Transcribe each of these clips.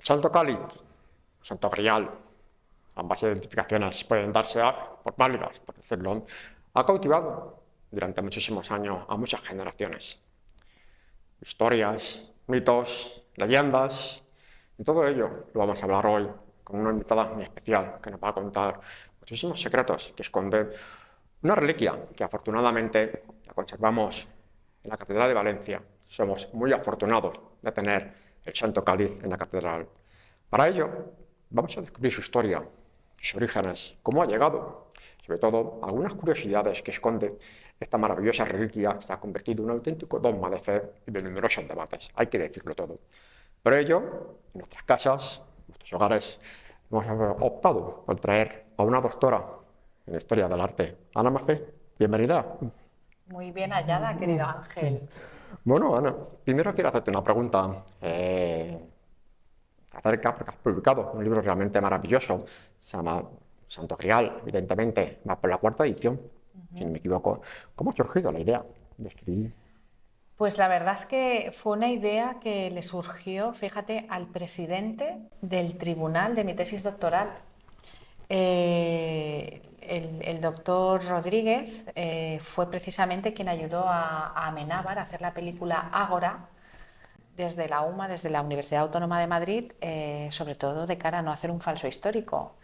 Santo Cáliz, Santo Grial, ambas identificaciones pueden darse por válidas, por decirlo, ha cautivado durante muchísimos años a muchas generaciones. Historias, mitos, leyendas, y todo ello lo vamos a hablar hoy con una invitada muy especial que nos va a contar muchísimos secretos que esconde una reliquia que afortunadamente la conservamos en la Catedral de Valencia. Somos muy afortunados de tener el Santo Cáliz en la Catedral. Para ello, vamos a descubrir su historia, sus orígenes, cómo ha llegado, sobre todo algunas curiosidades que esconde esta maravillosa reliquia que se ha convertido en un auténtico dogma de fe y de numerosos debates, hay que decirlo todo. Por ello, en nuestras casas, en nuestros hogares, hemos optado por traer a una doctora en Historia del Arte. Ana Mafé, bienvenida. Muy bien hallada, querido Ángel. Bueno, Ana, primero quiero hacerte una pregunta acerca, porque has publicado un libro realmente maravilloso, se llama Santo Grial, evidentemente, va por la 4ª edición, si no me equivoco. ¿Cómo ha surgido la idea de escribir? Pues la verdad es que fue una idea que le surgió, fíjate, al presidente del tribunal de mi tesis doctoral. El doctor Rodríguez fue precisamente quien ayudó a Amenábar a hacer la película Ágora desde la UMA, desde la Universidad Autónoma de Madrid, sobre todo de cara a no hacer un falso histórico.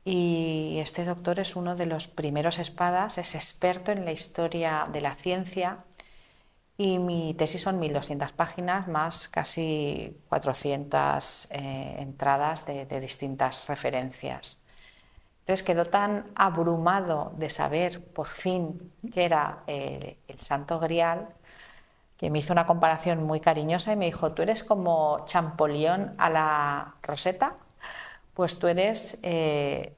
Y este doctor es uno de los primeros espadas, es experto en la historia de la ciencia. Y mi tesis son 1200 páginas más casi 400 entradas de distintas referencias. Entonces quedó tan abrumado de saber por fin qué era el Santo Grial que me hizo una comparación muy cariñosa y me dijo: tú eres como Champollion a la Roseta, pues tú eres,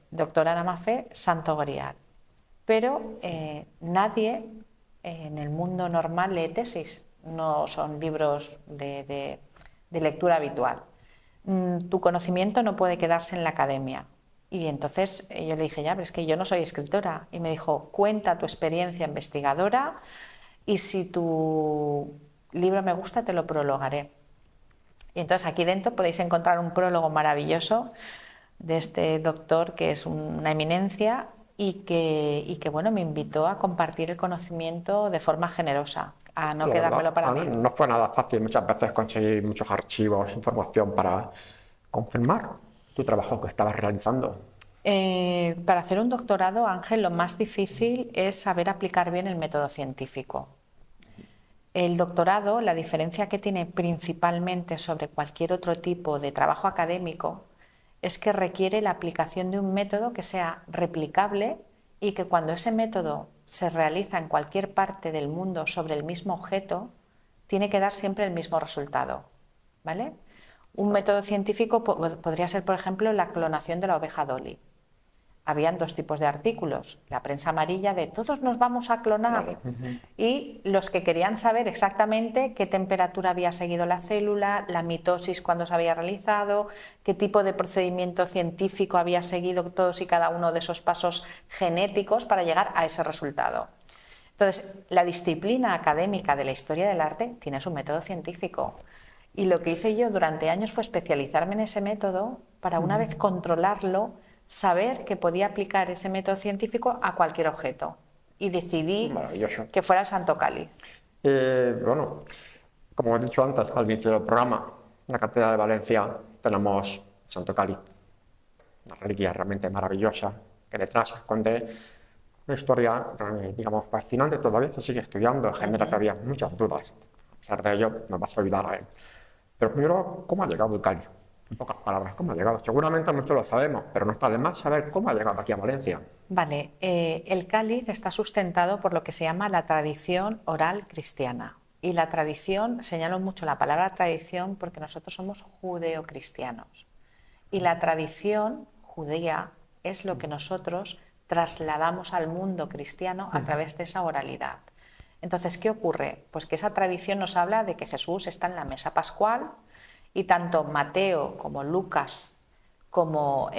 doctora Ana Mafé, Santo Grial. Pero nadie en el mundo normal lee tesis, no son libros de lectura habitual. Tu conocimiento no puede quedarse en la academia. Y entonces yo le dije: ya, pero es que yo no soy escritora. Y me dijo: cuenta tu experiencia investigadora y si tu libro me gusta te lo prologaré. Y entonces aquí dentro podéis encontrar un prólogo maravilloso de este doctor que es una eminencia y que bueno, me invitó a compartir el conocimiento de forma generosa, a no La quedármelo verdad, para Ana, mí. no fue nada fácil muchas veces conseguir muchos archivos, información para confirmar tu trabajo que estabas realizando. Para hacer un doctorado, Ángel, lo más difícil es saber aplicar bien el método científico. El doctorado, la diferencia que tiene principalmente sobre cualquier otro tipo de trabajo académico es que requiere la aplicación de un método que sea replicable y que cuando ese método se realiza en cualquier parte del mundo sobre el mismo objeto, tiene que dar siempre el mismo resultado, ¿vale? Un método científico podría ser, por ejemplo, la clonación de la oveja Dolly. Habían dos tipos de artículos: la prensa amarilla de todos nos vamos a clonar, y los que querían saber exactamente qué temperatura había seguido la célula, la mitosis cuándo se había realizado, qué tipo de procedimiento científico había seguido todos y cada uno de esos pasos genéticos para llegar a ese resultado. Entonces, la disciplina académica de la historia del arte tiene su método científico. Y lo que hice yo durante años fue especializarme en ese método para, una vez controlarlo, saber que podía aplicar ese método científico a cualquier objeto. Y decidí que fuera el Santo Cáliz. Bueno, como he dicho antes al inicio del programa, en la Catedral de Valencia tenemos Santo Cáliz, una reliquia realmente maravillosa que detrás se esconde una historia, digamos, fascinante. Todavía se sigue estudiando, genera todavía muchas dudas. A pesar de ello, nos vas a ayudar a él. Pero primero, ¿cómo ha llegado el cáliz? En pocas palabras, ¿cómo ha llegado? Seguramente muchos lo sabemos, pero no está de más saber cómo ha llegado aquí a Valencia. Vale, el cáliz está sustentado por lo que se llama la tradición oral cristiana. Y la tradición, señalo mucho la palabra tradición porque nosotros somos judeocristianos. Y la tradición judía es lo que nosotros trasladamos al mundo cristiano a través de esa oralidad. Entonces, ¿qué ocurre? Pues que esa tradición nos habla de que Jesús está en la mesa pascual y tanto Mateo como Lucas, como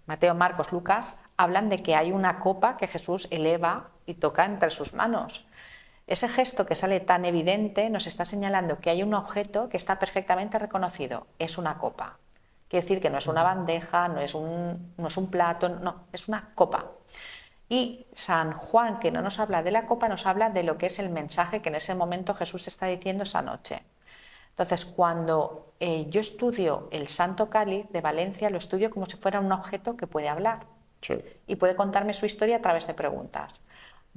Mateo, Marcos, Lucas, hablan de que hay una copa que Jesús eleva y toca entre sus manos. Ese gesto que sale tan evidente nos está señalando que hay un objeto que está perfectamente reconocido, es una copa. Quiere decir que no es una bandeja, no es un plato, no, es una copa. Y San Juan, que no nos habla de la copa, nos habla de lo que es el mensaje que en ese momento Jesús está diciendo esa noche. Entonces, cuando yo estudio el Santo Cáliz de Valencia, lo estudio como si fuera un objeto que puede hablar. Sí. Y puede contarme su historia a través de preguntas.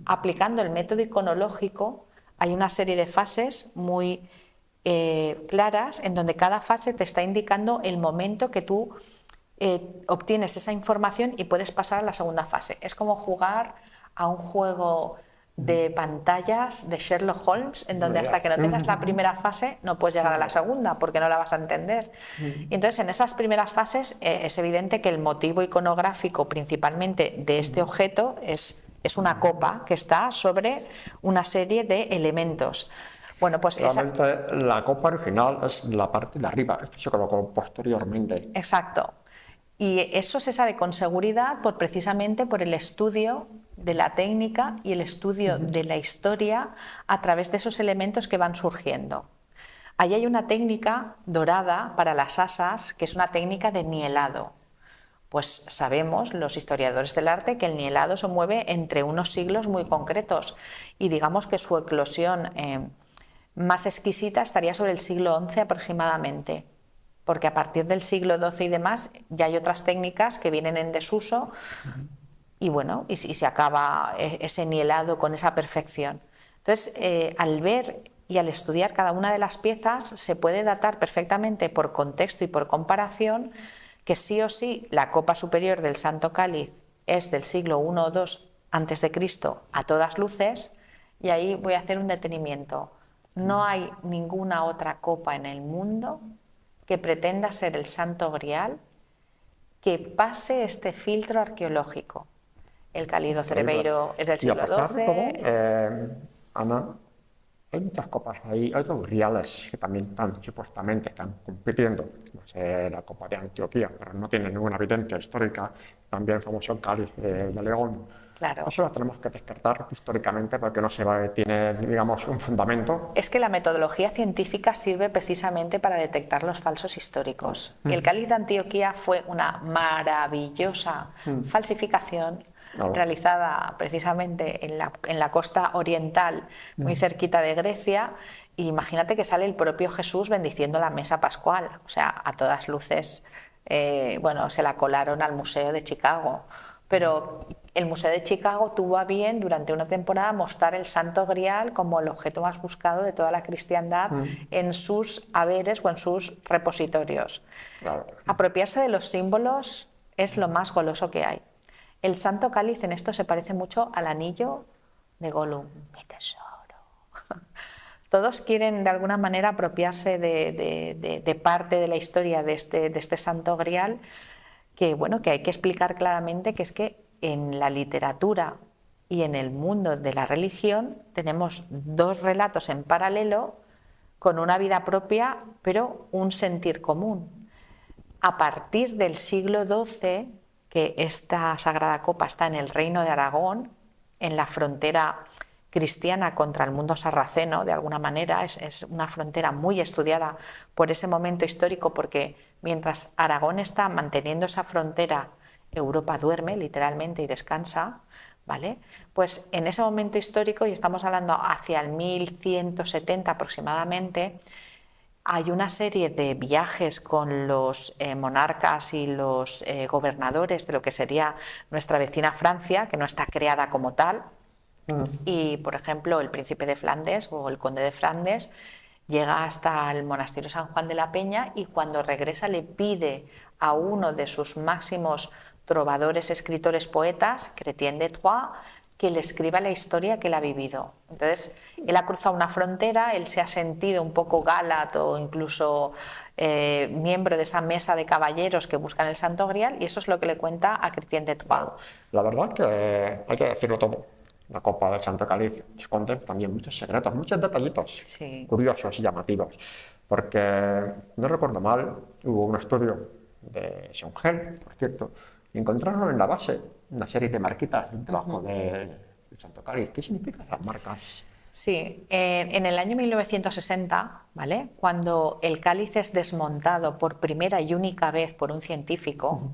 Aplicando el método iconológico, hay una serie de fases muy claras en donde cada fase te está indicando el momento que tú obtienes esa información y puedes pasar a la segunda fase. Es como jugar a un juego de pantallas de Sherlock Holmes, en donde hasta que no tengas la primera fase no puedes llegar a la segunda porque no la vas a entender. Y entonces en esas primeras fases es evidente que el motivo iconográfico principalmente de este objeto es una copa que está sobre una serie de elementos. Bueno, pues realmente la copa original es la parte de arriba, esto se colocó posteriormente. Exacto. Y eso se sabe con seguridad precisamente por el estudio de la técnica y el estudio de la historia a través de esos elementos que van surgiendo. Ahí hay una técnica dorada para las asas, que es una técnica de nielado. Pues sabemos, los historiadores del arte, que el nielado se mueve entre unos siglos muy concretos y digamos que su eclosión más exquisita estaría sobre el siglo XI aproximadamente, porque a partir del siglo XII y demás ya hay otras técnicas que vienen en desuso y bueno, y se acaba ese nielado con esa perfección. Entonces, al ver y al estudiar cada una de las piezas se puede datar perfectamente por contexto y por comparación que sí o sí la copa superior del Santo Cáliz es del siglo I o II antes de Cristo a todas luces, y ahí voy a hacer un detenimiento. No hay ninguna otra copa en el mundo que pretenda ser el Santo Grial que pase este filtro arqueológico. El cálido Cerveiro es del siglo XII. Y a pesar de todo, Ana, hay muchas copas, hay otros griales que también supuestamente están compitiendo. No sé, la copa de Antioquía, pero no tiene ninguna evidencia histórica. También el famoso cáliz de León. Claro. Eso lo tenemos que descartar históricamente porque no tiene, digamos, un fundamento. Es que la metodología científica sirve precisamente para detectar los falsos históricos. Y el cáliz de Antioquía fue una maravillosa falsificación realizada precisamente en la costa oriental, muy cerquita de Grecia. Y imagínate que sale el propio Jesús bendiciendo la mesa pascual. O sea, a todas luces, bueno, se la colaron al Museo de Chicago. Pero el Museo de Chicago tuvo a bien durante una temporada mostrar el Santo Grial como el objeto más buscado de toda la cristiandad en sus haberes o en sus repositorios. Claro. Apropiarse de los símbolos es lo más goloso que hay. El Santo Cáliz en esto se parece mucho al anillo de Gollum, mi tesoro. Todos quieren de alguna manera apropiarse de parte de la historia de este Santo Grial, que bueno, que hay que explicar claramente que es que en la literatura y en el mundo de la religión tenemos dos relatos en paralelo con una vida propia, pero un sentir común. A partir del siglo XII, que esta Sagrada Copa está en el Reino de Aragón, en la frontera cristiana contra el mundo sarraceno, de alguna manera, es una frontera muy estudiada por ese momento histórico, porque mientras Aragón está manteniendo esa frontera, Europa duerme literalmente y descansa, ¿vale? Pues en ese momento histórico, y estamos hablando hacia el 1170 aproximadamente, hay una serie de viajes con los monarcas y los gobernadores de lo que sería nuestra vecina Francia, que no está creada como tal. Y, por ejemplo, el príncipe de Flandes o el conde de Flandes llega hasta el monasterio San Juan de la Peña y cuando regresa le pide a uno de sus máximos trovadores, escritores, poetas, Chrétien de Troyes, que le escriba la historia que él ha vivido. Entonces, él ha cruzado una frontera, él se ha sentido un poco Gálato o incluso miembro de esa mesa de caballeros que buscan el Santo Grial, y eso es lo que le cuenta a Chrétien de Troyes. La verdad que hay que decirlo todo. La copa del Santo Cáliz esconde también muchos secretos, muchos detallitos curiosos y llamativos. Porque, no recuerdo mal, hubo un estudio de Schongel, por cierto, y encontraron en la base una serie de marquitas debajo del Santo Cáliz. ¿Qué significan esas marcas? Sí, en el año 1960, ¿vale? Cuando el cáliz es desmontado por primera y única vez por un científico,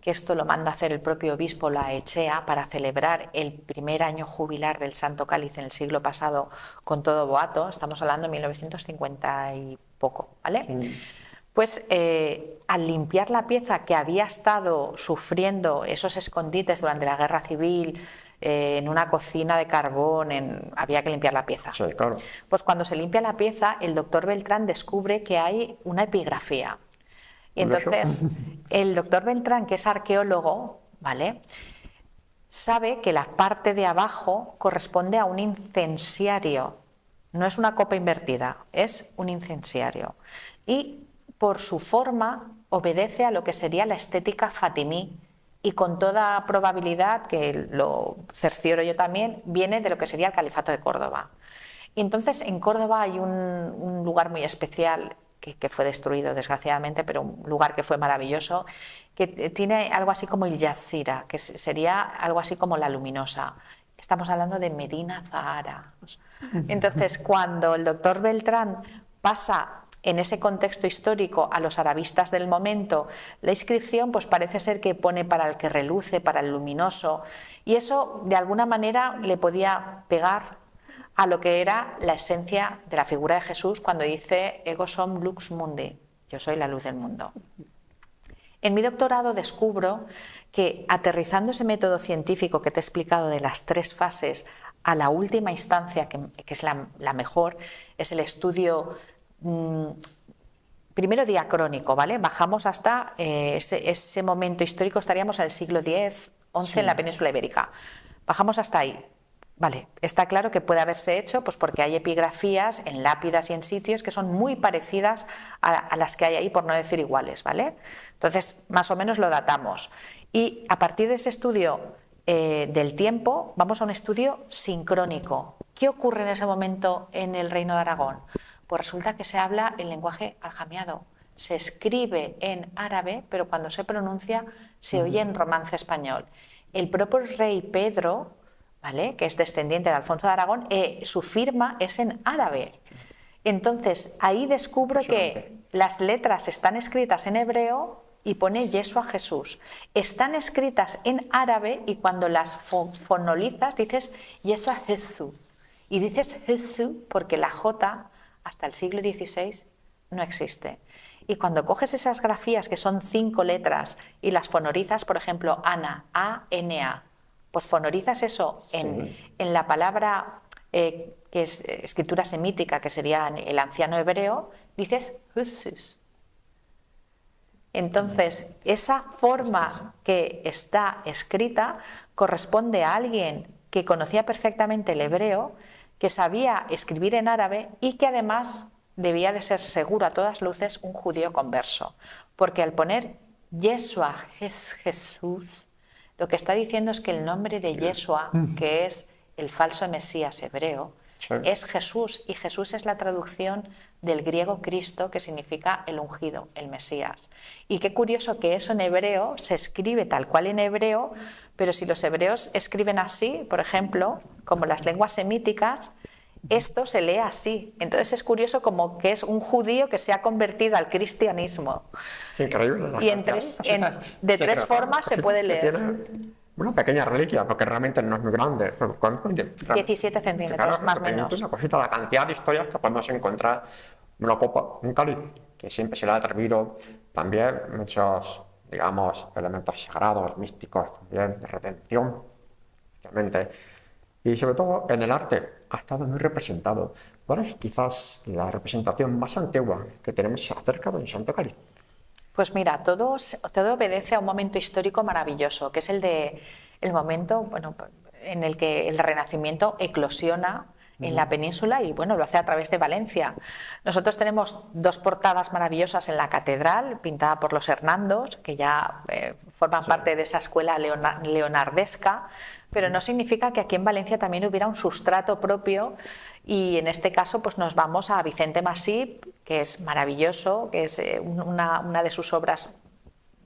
que esto lo manda a hacer el propio obispo Laechea para celebrar el primer año jubilar del Santo Cáliz en el siglo pasado con todo boato, estamos hablando de 1950 y poco, ¿vale? Pues al limpiar la pieza que había estado sufriendo esos escondites durante la Guerra Civil, en una cocina de carbón, había que limpiar la pieza. Sí, claro. Pues cuando se limpia la pieza, el doctor Beltrán descubre que hay una epigrafía. Y entonces el doctor Beltrán, que es arqueólogo, ¿vale?, sabe que la parte de abajo corresponde a un incensiario. No es una copa invertida, es un incensiario. Y por su forma obedece a lo que sería la estética fatimí, y con toda probabilidad, que lo cercioro yo también, viene de lo que sería el Califato de Córdoba. Y entonces en Córdoba hay un lugar muy especial que fue destruido desgraciadamente, pero un lugar que fue maravilloso, que tiene algo así como el Yassira, que sería algo así como la Luminosa. Estamos hablando de Medina Zahara. Entonces, cuando el doctor Beltrán pasa en ese contexto histórico a los arabistas del momento, la inscripción pues parece ser que pone para el que reluce, para el luminoso, y eso de alguna manera le podía pegar a lo que era la esencia de la figura de Jesús cuando dice ego sum lux mundi, yo soy la luz del mundo. En mi doctorado descubro que, aterrizando ese método científico que te he explicado de las 3 fases a la última instancia, que es la mejor, es el estudio primero diacrónico, ¿vale? Bajamos hasta ese momento histórico, estaríamos en el siglo X, XI en la península ibérica. Bajamos hasta ahí. Vale, está claro que puede haberse hecho pues porque hay epigrafías en lápidas y en sitios que son muy parecidas a las que hay ahí, por no decir iguales, ¿vale? Entonces, más o menos lo datamos. Y a partir de ese estudio del tiempo, vamos a un estudio sincrónico. ¿Qué ocurre en ese momento en el Reino de Aragón? Pues resulta que se habla el lenguaje aljamiado. Se escribe en árabe, pero cuando se pronuncia se oye en romance español. El propio rey Pedro, ¿vale?, que es descendiente de Alfonso de Aragón, su firma es en árabe. Entonces ahí descubro que las letras están escritas en hebreo y pone Yeshua Jesús. Están escritas en árabe y cuando las fonolizas dices Yeshua Jesús. Y dices Jesús porque la J hasta el siglo XVI no existe. Y cuando coges esas grafías que son 5 letras y las fonorizas, por ejemplo, Ana, A-N-A, pues fonorizas eso en la palabra que es escritura semítica, que sería el anciano hebreo, dices Jesús. Entonces, esa forma que está escrita corresponde a alguien que conocía perfectamente el hebreo, que sabía escribir en árabe y que además debía de ser seguro a todas luces un judío converso. Porque al poner Yeshua es Jesús, lo que está diciendo es que el nombre de Yeshua, que es el falso Mesías hebreo, es Jesús, y Jesús es la traducción del griego Cristo, que significa el ungido, el Mesías. Y qué curioso que eso en hebreo se escribe tal cual en hebreo, pero si los hebreos escriben así, por ejemplo, como las lenguas semíticas, esto se lee así. Entonces es curioso como que es un judío que se ha convertido al cristianismo. Increíble. Y de 3 formas se puede leer. Una pequeña reliquia, porque realmente no es muy grande. 17 centímetros, claro, más o menos. Una cosita, la cantidad de historias que podemos encontrar. Una copa, un cáliz, que siempre se le ha atribuido también muchos, digamos, elementos sagrados, místicos, también de redención, especialmente. Y sobre todo en el arte ha estado muy representado. ¿Cuál es quizás la representación más antigua que tenemos acerca del Santo Cáliz? Pues mira, todo obedece a un momento histórico maravilloso, que es el momento, bueno, en el que el Renacimiento eclosiona en la península y bueno, lo hace a través de Valencia. Nosotros tenemos 2 portadas maravillosas en la catedral, pintada por los Hernandos, que ya forman parte de esa escuela leonardesca, pero no significa que aquí en Valencia también hubiera un sustrato propio, y en este caso pues nos vamos a Vicente Masip, que es maravilloso, que es una de sus obras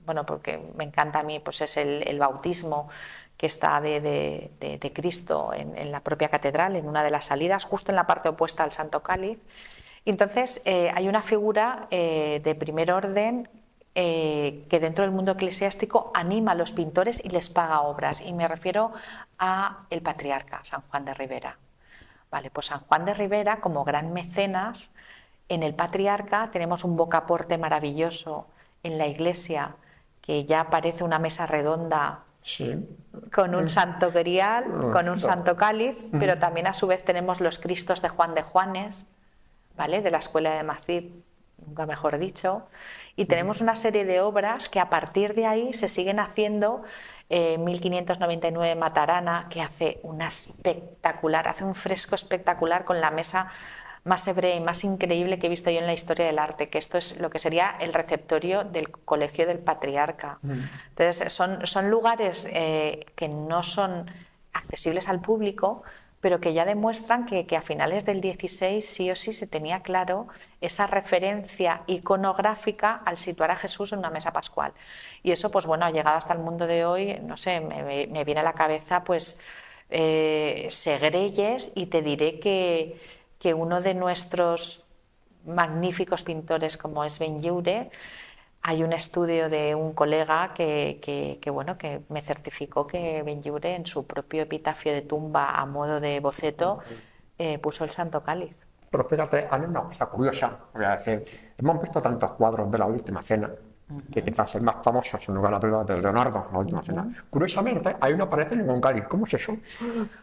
bueno, porque me encanta a mí, pues es el bautismo que está de Cristo en la propia catedral, en una de las salidas, justo en la parte opuesta al Santo Cáliz. Y entonces hay una figura de primer orden que dentro del mundo eclesiástico anima a los pintores y les paga obras, y me refiero a el patriarca San Juan de Ribera. Vale, pues San Juan de Ribera, como gran mecenas, en el patriarca tenemos un bocaporte maravilloso en la iglesia que ya parece una mesa redonda, Sí. con un santo grial, con un santo cáliz, pero también a su vez tenemos los Cristos de Juan de Juanes, ¿vale? De la escuela de Macip, nunca mejor dicho, y tenemos una serie de obras que a partir de ahí se siguen haciendo. 1599 Matarana, que hace una espectacular, hace un fresco espectacular con la mesa más hebrea y más increíble que he visto yo en la historia del arte, que esto es lo que sería el receptorio del Colegio del Patriarca. Entonces son lugares que no son accesibles al público, pero que ya demuestran que a finales del 16 sí o sí se tenía claro esa referencia iconográfica al situar a Jesús en una mesa pascual. Y eso, pues bueno, ha llegado hasta el mundo de hoy, no sé, me viene a la cabeza pues Segreyes, y te diré que uno de nuestros magníficos pintores como es Benlliure, hay un estudio de un colega que me certificó que Benlliure en su propio epitafio de tumba a modo de boceto puso el Santo Cáliz. Pero fíjate, hay una cosa curiosa, voy a decir, hemos visto tantos cuadros de la Última Cena, que quizás el más famoso, sin lugar a dudas, de Leonardo, la Última Cena. Curiosamente, ahí no aparece ningún cáliz. ¿Cómo es eso?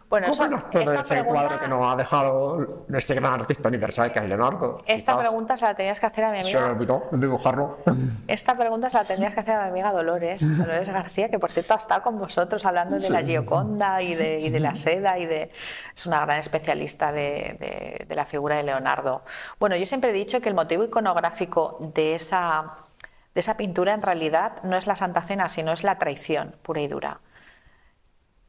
Bueno, ¿Cómo no es todo ese cuadro que nos ha dejado este gran artista universal que es Leonardo? Esta pregunta se la tenías que hacer a mi amiga. Se le olvidó dibujarlo. Esta pregunta se la tendrías que hacer a mi amiga Dolores García, que por cierto ha estado con vosotros hablando de la Gioconda y de la seda, es una gran especialista de la figura de Leonardo. Bueno, yo siempre he dicho que el motivo iconográfico de esa pintura en realidad no es la Santa Cena, sino es la traición pura y dura.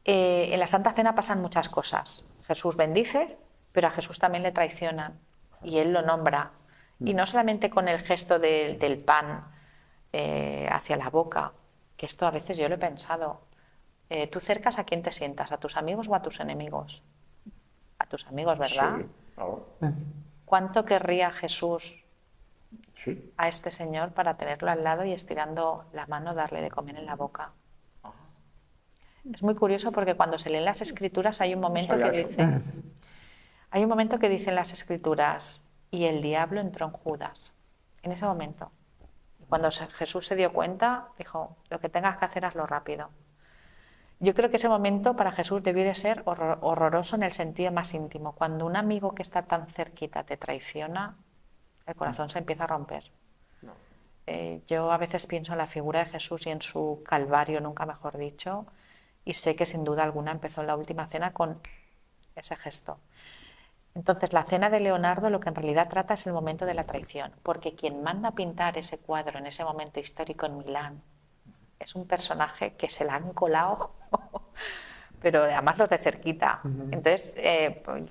En la Santa Cena pasan muchas cosas. Jesús bendice, pero a Jesús también le traicionan y él lo nombra. Y no solamente con el gesto del pan hacia la boca, que esto a veces yo lo he pensado. ¿Tú cercas a quién te sientas? ¿A tus amigos o a tus enemigos? A tus amigos, ¿verdad? Sí, claro. ¿Cuánto querría Jesús Sí. a este señor para tenerlo al lado y estirando la mano darle de comer en la boca? Es muy curioso porque cuando se leen las escrituras hay un momento que dice en las escrituras: y el diablo entró en Judas. En ese momento, cuando Jesús se dio cuenta, dijo: lo que tengas que hacer, hazlo rápido. Yo creo que ese momento para Jesús debió de ser horroroso en el sentido más íntimo. Cuando un amigo que está tan cerquita te traiciona, el corazón se empieza a romper. Yo a veces pienso en la figura de Jesús y en su calvario, nunca mejor dicho, y sé que sin duda alguna empezó en la Última Cena con ese gesto. Entonces, la cena de Leonardo lo que en realidad trata es el momento de la traición, porque quien manda a pintar ese cuadro en ese momento histórico en Milán es un personaje que se la han colado, pero además los de cerquita. Entonces,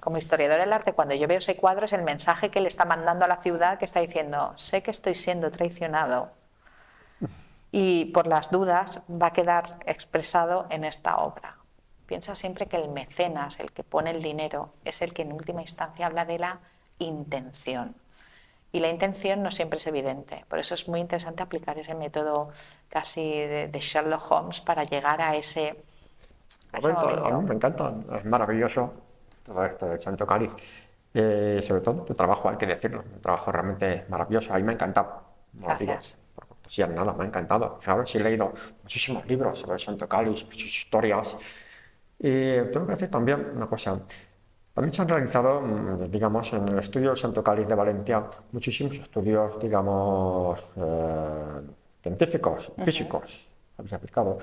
como historiador del arte, cuando yo veo ese cuadro es el mensaje que le está mandando a la ciudad, que está diciendo: sé que estoy siendo traicionado y por las dudas va a quedar expresado en esta obra. Piensa siempre que el mecenas, el que pone el dinero, es el que en última instancia habla de la intención. Y la intención no siempre es evidente. Por eso es muy interesante aplicar ese método casi de Sherlock Holmes para llegar a ese momento. A mí me encanta, es maravilloso todo esto del Santo Cáliz. Sobre todo tu trabajo, hay que decirlo, un trabajo realmente maravilloso. A mí me ha encantado. No lo digo Gracias. por cortesía, nada, me ha encantado. Claro, sí he leído muchísimos libros sobre el Santo Cáliz, muchas historias. Y tengo que decir también una cosa. También se han realizado, digamos, en el estudio del Santo Cáliz de Valencia, muchísimos estudios, digamos, científicos, físicos, habéis aplicado.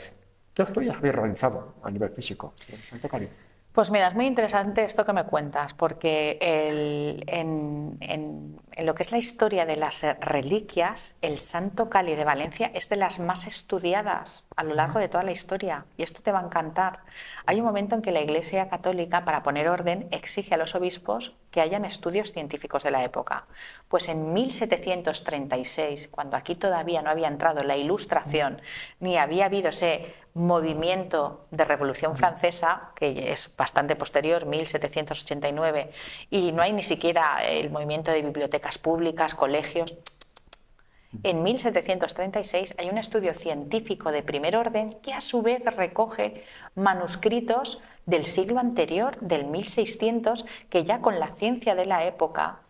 ¿Qué estudios habéis realizado a nivel físico del Santo Cáliz? Pues mira, es muy interesante esto que me cuentas, porque en en lo que es la historia de las reliquias, el Santo Cáliz de Valencia es de las más estudiadas a lo largo de toda la historia, y esto te va a encantar. Hay un momento en que la Iglesia Católica, para poner orden, exige a los obispos que hayan estudios científicos de la época. Pues en 1736, cuando aquí todavía no había entrado la Ilustración, ni había habido ese movimiento de Revolución Francesa, que es bastante posterior, 1789, y no hay ni siquiera el movimiento de bibliotecas públicas, colegios. En 1736 hay un estudio científico de primer orden que a su vez recoge manuscritos del siglo anterior, del 1600, que ya con la ciencia de la época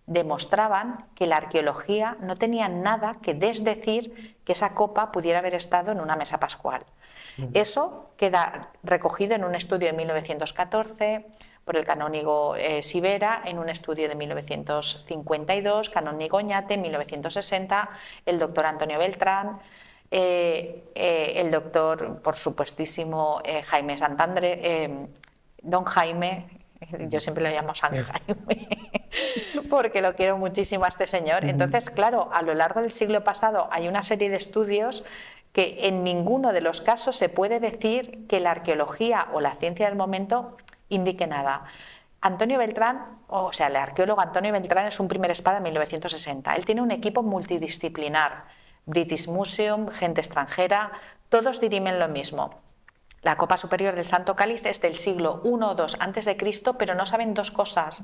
demostraban que la arqueología no tenía nada que desdecir que esa copa pudiera haber estado en una mesa pascual. Eso queda recogido en un estudio de 1914 por el canónigo Sivera, en un estudio de 1952, canónigo Oñate, en 1960, el doctor Antonio Beltrán, el doctor, por supuestísimo, Jaime Santandré, don Jaime, yo siempre lo llamo San Jaime, porque lo quiero muchísimo a este señor. Entonces, claro, a lo largo del siglo pasado hay una serie de estudios que en ninguno de los casos se puede decir que la arqueología o la ciencia del momento indique nada. Antonio Beltrán, o sea, el arqueólogo Antonio Beltrán es un primer espada en 1960. Él tiene un equipo multidisciplinar, British Museum, gente extranjera, todos dirimen lo mismo. La copa superior del Santo Cáliz es del siglo I o II antes de Cristo, pero no saben dos cosas.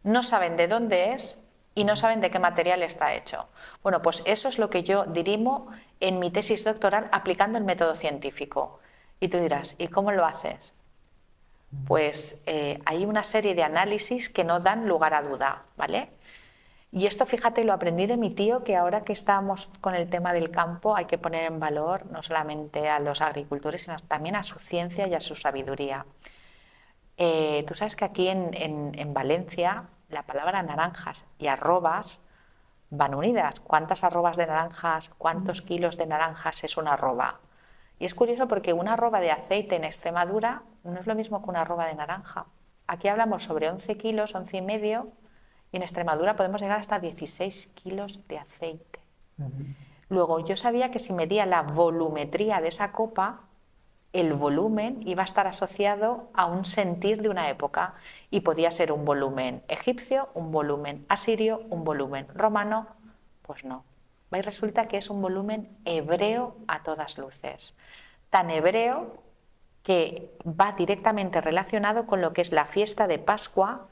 No saben de dónde es y no saben de qué material está hecho. Bueno, pues eso es lo que yo dirimo en mi tesis doctoral aplicando el método científico. Y tú dirás, ¿y cómo lo haces? Pues hay una serie de análisis que no dan lugar a duda, ¿vale? Y esto, fíjate, lo aprendí de mi tío, que ahora que estamos con el tema del campo hay que poner en valor no solamente a los agricultores, sino también a su ciencia y a su sabiduría. Tú sabes que aquí en Valencia la palabra naranjas y arrobas van unidas. ¿Cuántas arrobas de naranjas, cuántos kilos de naranjas es una arroba? Y es curioso porque una arroba de aceite en Extremadura no es lo mismo que una arroba de naranja. Aquí hablamos sobre 11 kilos, 11 y medio, y en Extremadura podemos llegar hasta 16 kilos de aceite. Luego, yo sabía que si medía la volumetría de esa copa, el volumen iba a estar asociado a un sentir de una época, y podía ser un volumen egipcio, un volumen asirio, un volumen romano. Pues no. Y resulta que es un volumen hebreo a todas luces. Tan hebreo que va directamente relacionado con lo que es la fiesta de Pascua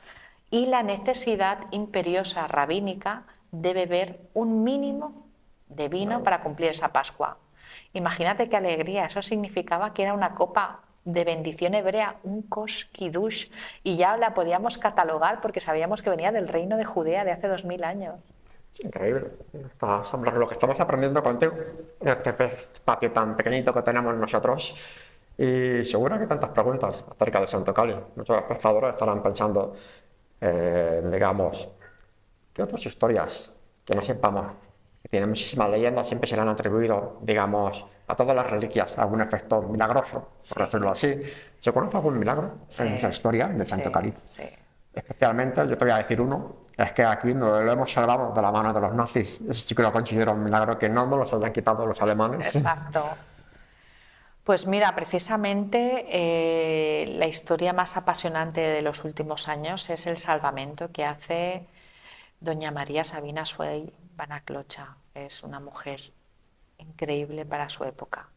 y la necesidad imperiosa rabínica de beber un mínimo de vino para cumplir esa Pascua. Imagínate qué alegría, eso significaba que era una copa de bendición hebrea, un kos kiddush, y ya la podíamos catalogar porque sabíamos que venía del reino de Judea de hace 2000 años. Es increíble. Lo que estamos aprendiendo contigo en este espacio tan pequeñito que tenemos nosotros. Y seguro que tantas preguntas acerca del Santo Cáliz. Muchos espectadores estarán pensando, digamos, ¿qué otras historias que no sepamos? Que tienen muchísimas leyendas, siempre se le han atribuido, digamos, a todas las reliquias algún efecto milagroso, por decirlo así. ¿Se conoce algún milagro en esa historia del Santo Cáliz? Sí. Especialmente, yo te voy a decir uno, es que aquí no lo hemos salvado de la mano de los nazis. Eso sí que lo considero un milagro, que no nos los hayan quitado los alemanes. Exacto. Pues mira, precisamente la historia más apasionante de los últimos años es el salvamento que hace doña María Sabina Suey Banaclocha. Es una mujer increíble para su época.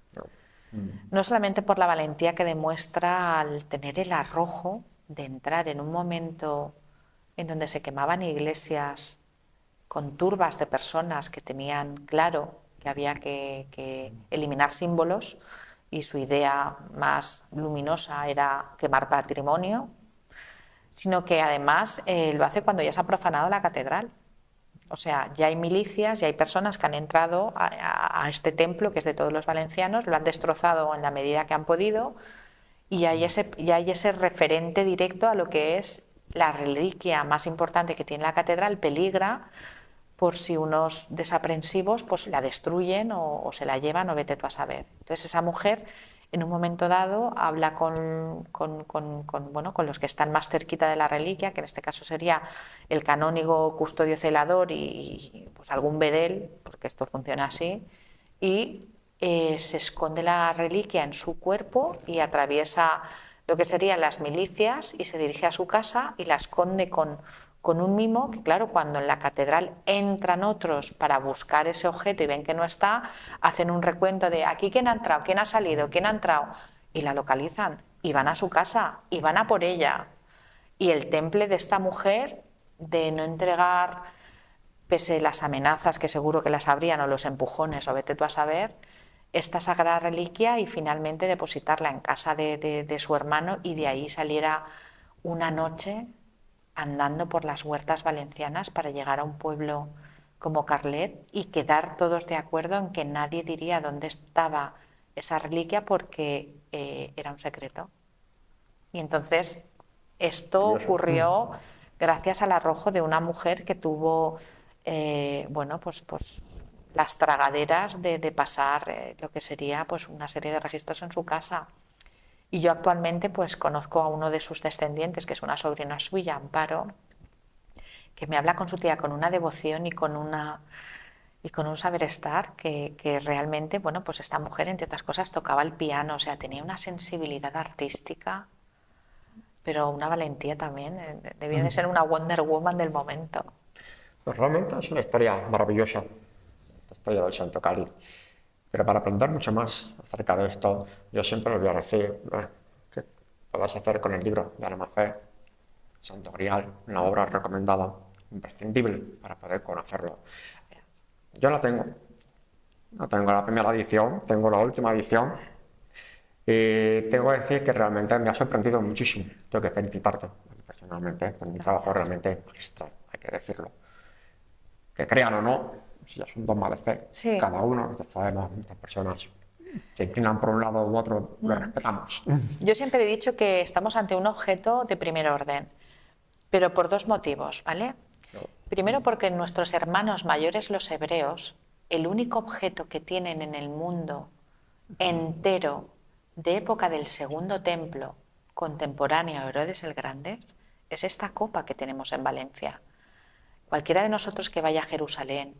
No solamente por la valentía que demuestra al tener el arrojo de entrar en un momento en donde se quemaban iglesias con turbas de personas que tenían claro que había que eliminar símbolos, y su idea más luminosa era quemar patrimonio, sino que además lo hace cuando ya se ha profanado la catedral. O sea, ya hay milicias, ya hay personas que han entrado a este templo, que es de todos los valencianos, lo han destrozado en la medida que han podido, y ya hay ese referente directo a lo que es la reliquia más importante que tiene la catedral, peligra por si unos desaprensivos pues la destruyen o se la llevan, o vete tú a saber. Entonces esa mujer en un momento dado habla bueno, con los que están más cerquita de la reliquia, que en este caso sería el canónigo, custodio, celador y pues algún bedel, porque esto funciona así, y se esconde la reliquia en su cuerpo y atraviesa lo que serían las milicias y se dirige a su casa y la esconde con un mimo, que claro, cuando en la catedral entran otros para buscar ese objeto y ven que no está, hacen un recuento de aquí quién ha entrado, quién ha salido, quién ha entrado, y la localizan y van a su casa y van a por ella. Y el temple de esta mujer de no entregar, pese a las amenazas que seguro que las habrían o los empujones o vete tú a saber, esta sagrada reliquia y finalmente depositarla en casa de su hermano y de ahí saliera una noche andando por las huertas valencianas para llegar a un pueblo como Carlet y quedar todos de acuerdo en que nadie diría dónde estaba esa reliquia porque era un secreto. Y entonces esto ocurrió gracias al arrojo de una mujer que tuvo bueno, pues las tragaderas de pasar lo que sería pues una serie de registros en su casa. Y yo actualmente pues conozco a uno de sus descendientes, que es una sobrina suya, Amparo, que me habla con su tía con una devoción y con un saber estar que realmente, bueno, pues esta mujer, entre otras cosas, tocaba el piano, o sea, tenía una sensibilidad artística, pero una valentía también. Debía de ser una Wonder Woman del momento. Pues realmente es una historia maravillosa, la historia del Santo Cáliz. Pero para aprender mucho más acerca de esto, yo siempre les voy a decir que podéis hacer con el libro de Alma Fe, Santo Grial, una obra recomendada, imprescindible para poder conocerlo. Yo la tengo. No tengo la primera edición, tengo la última edición. Y tengo que decir que realmente me ha sorprendido muchísimo. Tengo que felicitarte personalmente por un trabajo realmente magistral, hay que decirlo. Que crean o no, si es un dogma de fe, Sí. cada uno, sabemos, muchas personas se inclinan por un lado u otro, lo respetamos. Yo siempre he dicho que estamos ante un objeto de primer orden, pero por dos motivos, ¿vale? Primero porque nuestros hermanos mayores, los hebreos, el único objeto que tienen en el mundo entero de época del Segundo Templo, contemporáneo a Herodes el Grande, es esta copa que tenemos en Valencia. Cualquiera de nosotros que vaya a Jerusalén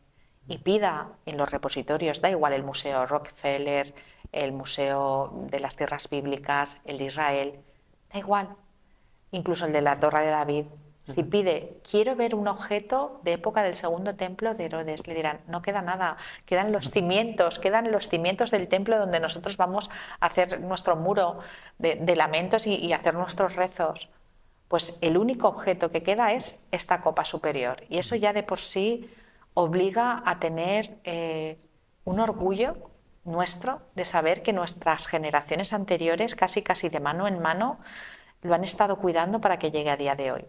y pida en los repositorios, da igual el Museo Rockefeller, el Museo de las Tierras Bíblicas, el de Israel, da igual, incluso el de la Torre de David, si pide, quiero ver un objeto de época del Segundo Templo de Herodes, le dirán, no queda nada, quedan los cimientos del templo donde nosotros vamos a hacer nuestro muro de lamentos y hacer nuestros rezos. Pues el único objeto que queda es esta copa superior y eso ya de por sí obliga a tener un orgullo nuestro de saber que nuestras generaciones anteriores, casi de mano en mano, lo han estado cuidando para que llegue a día de hoy.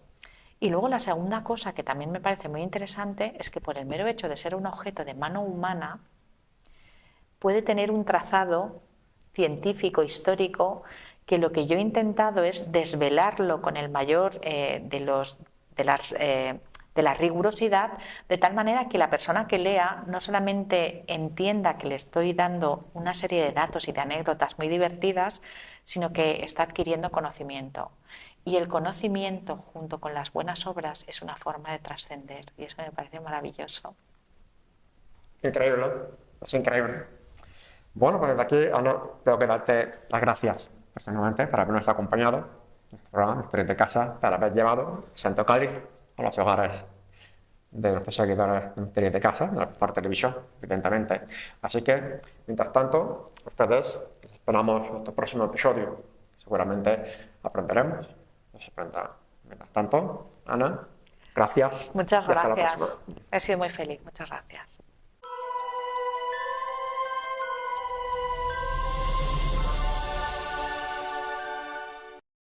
Y luego la segunda cosa que también me parece muy interesante es que por el mero hecho de ser un objeto de mano humana puede tener un trazado científico, histórico, que lo que yo he intentado es desvelarlo con el mayor de la rigurosidad, de tal manera que la persona que lea no solamente entienda que le estoy dando una serie de datos y de anécdotas muy divertidas, sino que está adquiriendo conocimiento. Y el conocimiento junto con las buenas obras es una forma de trascender y eso me parece maravilloso. Increíble, es increíble. Bueno, pues desde aquí, Ana, tengo que darte las gracias personalmente por habernos acompañado en este programa, Historias de Casa, por haber llevado Santo Cáliz a los hogares de nuestros seguidores de Historias de Casa, de la Par Televisión, evidentemente. Así que, mientras tanto, ustedes esperamos nuestro próximo episodio. Seguramente aprenderemos, nos aprenderán. Mientras tanto, Ana, gracias. Muchas y hasta la gracias. próxima. He sido muy feliz. Muchas gracias.